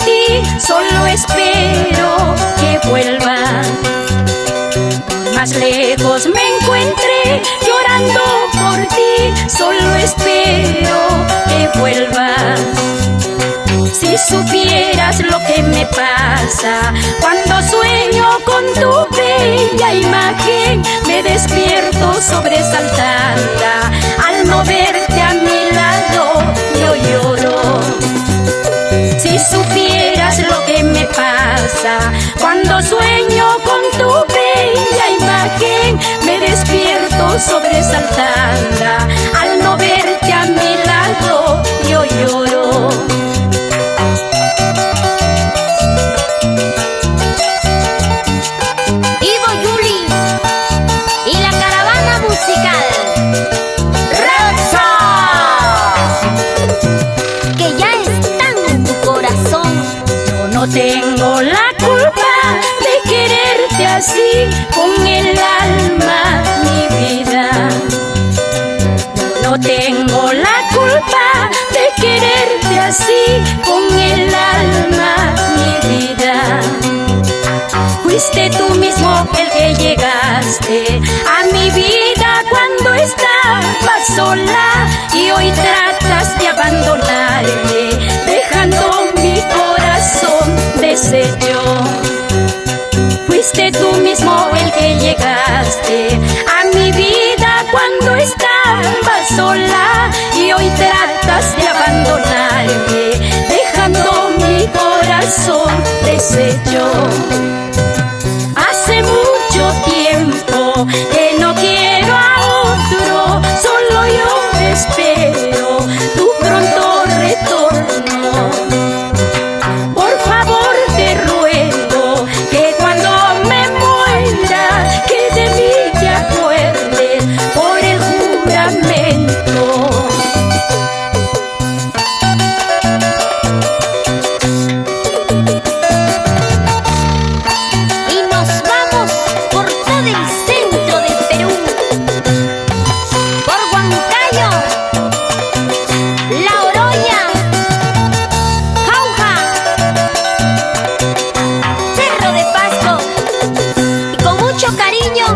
ti, solo espero que vuelvas. Más lejos me encuentre llorando por ti, solo espero que vuelvas. Si supieras lo que me pasa cuando sueño con tu bella imagen, me despierto sobresaltada al no verte a mi lado, yo lloro. Si supieras lo que me pasa cuando sueño con tu bella imagen, me despierto sobresaltada al no verte a mi lado, yo lloro. Ivo Yuli y la caravana musical ¡Rexa! que ya están en tu corazón. Yo no tengo la culpa de quererte así, con el alma, mi vida. Yo no tengo la culpa de quererte así, con el alma, mi vida. Fuiste tú mismo el que llegaste a mi vida cuando estaba sola, y hoy tratas de abandonarme, dejando mi corazón deshecho. Fuiste tú mismo el que llegaste a mi vida cuando estaba sola, y hoy tratas de abandonarme, dejando mi corazón deshecho. Hace mucho tiempo que no quiero a otro, solo yo espero tu pronto retorno. Por favor te ruego que cuando me muera, que de mí te acuerdes por el juramento. Y nos vamos por todo el centro de Perú, por Huancayo, La Oroya, Jauja, Cerro de Pasco, y con mucho cariño